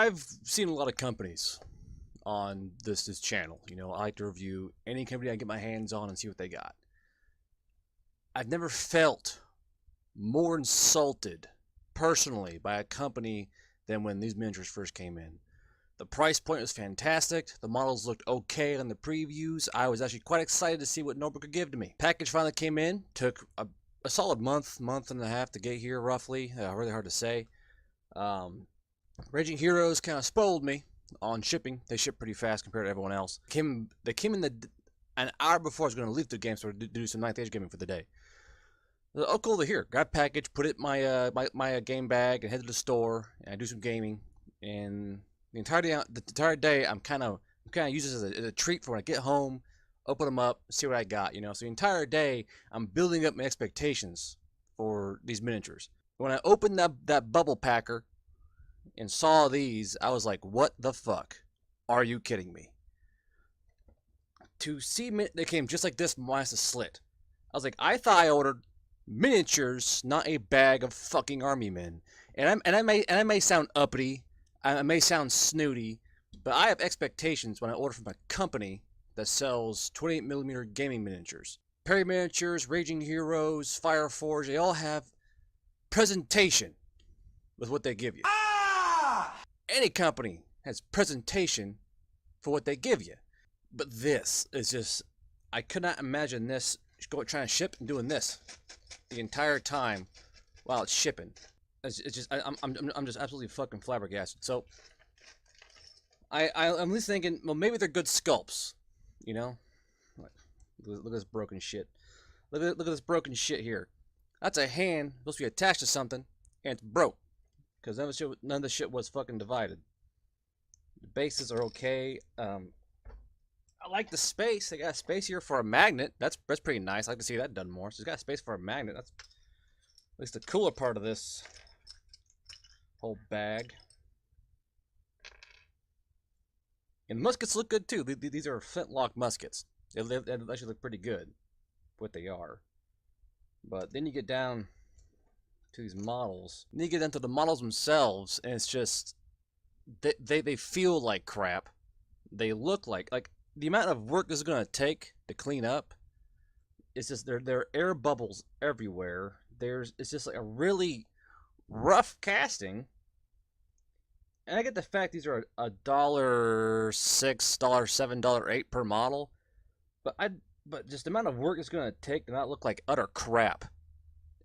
I've seen a lot of companies on this channel. You know, I like to review any company I get my hands on and see what they got. I've never felt more insulted personally by a company than when these miniatures first came in. The price point was fantastic. The models looked okay on the previews. I was actually quite excited to see what Norba could give to me. Package finally came in. Took a solid month and a half to get here, roughly. Really hard to say. Raging Heroes kind of spoiled me on shipping. They ship pretty fast compared to everyone else. They came in an hour before I was going to leave the game store to do some 9th Age gaming for the day. Oh, cool, they're here. Grab package, put it in my game bag, and head to the store, and I do some gaming. And the entire day, I'm kind of use this as a treat for when I get home, open them up, see what I got. You know, so the entire day, I'm building up my expectations for these miniatures. When I opened that bubble packer and saw these, I was like, what the fuck? Are you kidding me? To see they came just like this minus a slit. I was like, I thought I ordered miniatures, not a bag of fucking army men. And I may sound uppity, I may sound snooty, but I have expectations when I order from a company that sells 28mm gaming miniatures. Perry Miniatures, Raging Heroes, Fireforge, they all have presentation with what they give you. Any company has presentation for what they give you. But this is just, I could not imagine this trying to ship and doing this the entire time while it's shipping. It's just, I'm just absolutely fucking flabbergasted. So I'm at least thinking, well, maybe they're good sculpts, you know? Look at this broken shit. Look at this broken shit here. That's a hand supposed to be attached to something, and it's broke. Because none of the shit was fucking divided. The bases are okay. I like the space. They got space here for a magnet. That's pretty nice. I like to see that done more. So it's got space for a magnet. That's at least the cooler part of this whole bag. And the muskets look good too. These are Flintlock muskets. They actually look pretty good, what they are. But then you get down to these models. Then you get into the models themselves, and it's just they feel like crap. They look like the amount of work this is gonna take to clean up. It's just there are air bubbles everywhere. It's just like a really rough casting. And I get the fact these are $1.06, $7, $8 per model, but just the amount of work it's gonna take to not look like utter crap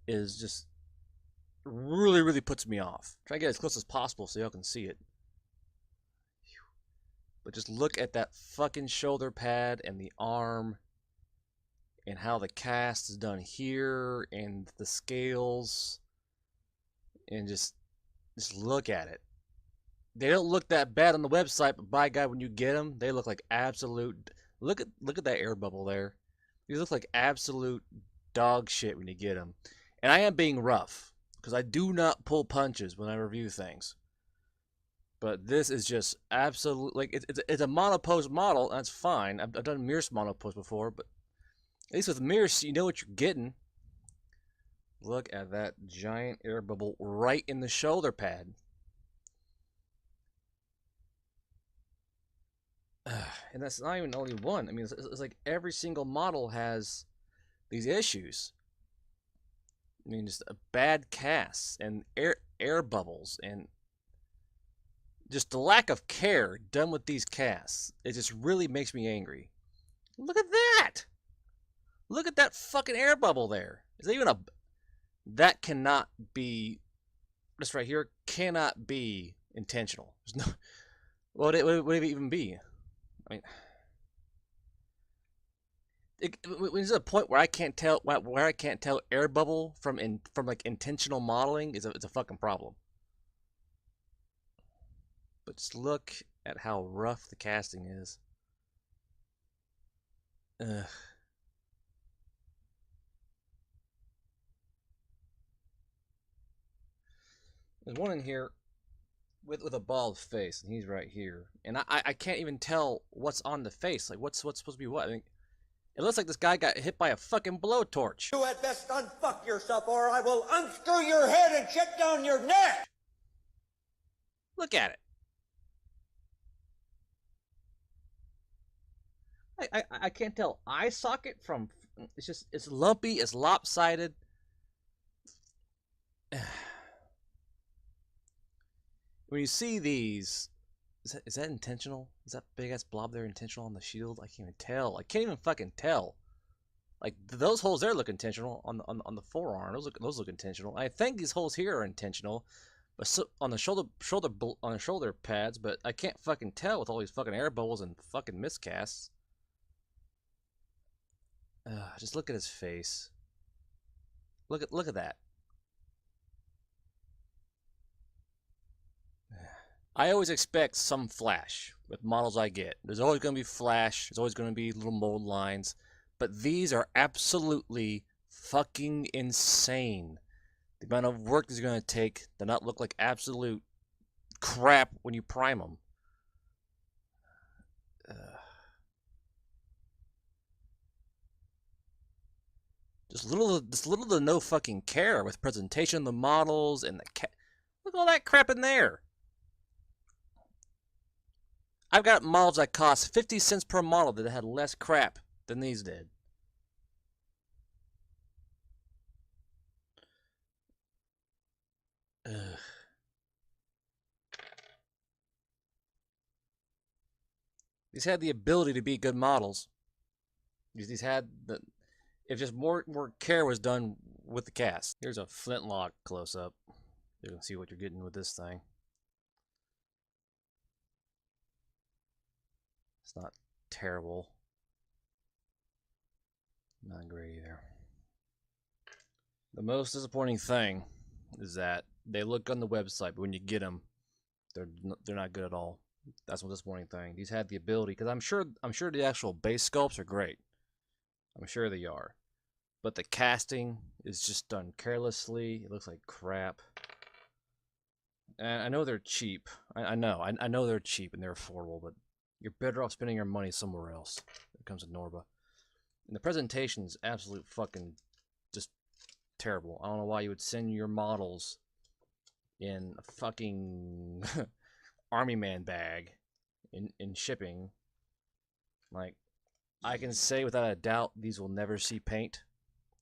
is just really puts me off. Try to get as close as possible so y'all can see it. But just look at that fucking shoulder pad and the arm and how the cast is done here and the scales, and just look at it. They don't look that bad on the website, but by God, when you get them, they look like absolute. Look at that air bubble there. These look like absolute dog shit when you get them. And I am being rough because I do not pull punches when I review things. But this is just absolute, like, it's a monopose model, and that's fine. I've done Mirror's monopose before, but at least with Mirror's, you know what you're getting. Look at that giant air bubble right in the shoulder pad. And that's not even only one. I mean, it's like every single model has these issues. I mean, just a bad cast and air bubbles and just the lack of care done with these casts. It just really makes me angry. Look at that! Look at that fucking air bubble there. Is that even a... That cannot be... This right here cannot be intentional. There's no... What would it even be? I mean... There's a point where I can't tell air bubble from like intentional modeling is it's a fucking problem. But just look at how rough the casting is. Ugh. There's one in here with a bald face, and he's right here. And I can't even tell what's on the face. Like, what's supposed to be what? I mean, it looks like this guy got hit by a fucking blowtorch. You had best unfuck yourself, or I will unscrew your head and check down your neck! Look at it. I can't tell eye socket from. It's just it's lumpy. It's lopsided. When you see these, is that intentional? Is that big ass blob there intentional on the shield? I can't even tell. I can't even fucking tell. Like those holes there look intentional on the forearm. Those look intentional. I think these holes here are intentional, but so, on the shoulder pads. But I can't fucking tell with all these fucking air bubbles and fucking miscasts. Just look at his face. Look at that. I always expect some flash with models I get. There's always going to be flash. There's always going to be little mold lines. But these are absolutely fucking insane. The amount of work this is going to take to not look like absolute crap when you prime them. Just little to no fucking care with presentation of the models and the look at all that crap in there. I've got models that cost 50 cents per model that had less crap than these did. Ugh. These had the ability to be good models. These had the, if just more care was done with the cast. Here's a Flintlock close-up. You can see what you're getting with this thing. It's not terrible. Not great either. The most disappointing thing is that they look on the website, but when you get them, they're not good at all. That's one disappointing thing. These had the ability, because I'm sure the actual base sculpts are great. I'm sure they are, but the casting is just done carelessly. It looks like crap. And I know they're cheap. I know they're cheap and they're affordable, but you're better off spending your money somewhere else. It comes to Norba. And the presentation is absolute fucking just terrible. I don't know why you would send your models in a fucking army man bag in shipping. Like, I can say without a doubt these will never see paint.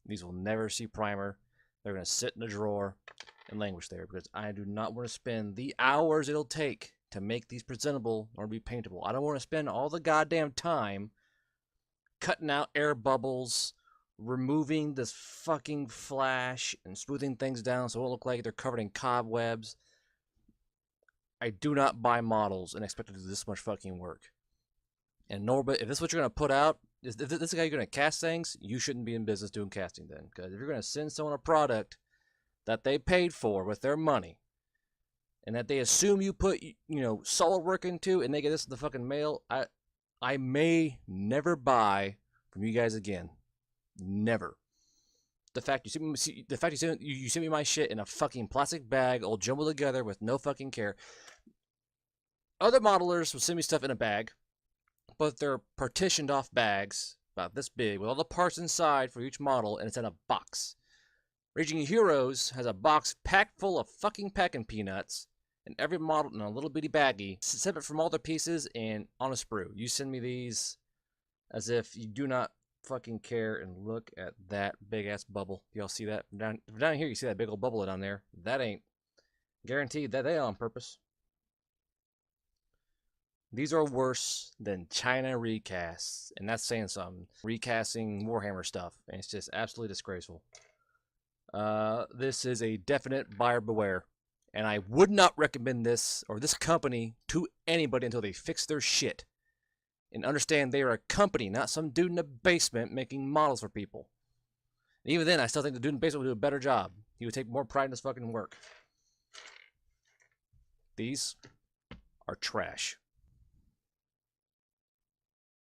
These will never see primer. They're going to sit in a drawer and languish there because I do not want to spend the hours it'll take to make these presentable or be paintable. I don't want to spend all the goddamn time cutting out air bubbles, removing this fucking flash, and smoothing things down so it won't look like they're covered in cobwebs. I do not buy models and expect to do this much fucking work. And Norba, if this is what you're going to put out, if this is how you're going to cast things, you shouldn't be in business doing casting then. Because if you're going to send someone a product that they paid for with their money, and that they assume you put, solid work into, and they get this in the fucking mail, I may never buy from you guys again. Never. The fact you send me my shit in a fucking plastic bag, all jumbled together with no fucking care. Other modelers will send me stuff in a bag, but they're partitioned off bags about this big with all the parts inside for each model, and it's in a box. Raging Heroes has a box packed full of fucking packing peanuts, and every model in a little bitty baggie, separate from all their pieces and on a sprue. You send me these as if you do not fucking care, and look at that big ass bubble. Y'all see that? Down here, you see that big old bubble down there? That ain't guaranteed that they on purpose. These are worse than China recasts, and that's saying something. Recasting Warhammer stuff, and it's just absolutely disgraceful. This is a definite buyer beware, and I would not recommend this or this company to anybody until they fix their shit and understand they are a company, not some dude in a basement making models for people. And even then, I still think the dude in the basement would do a better job. He would take more pride in his fucking work. These are trash.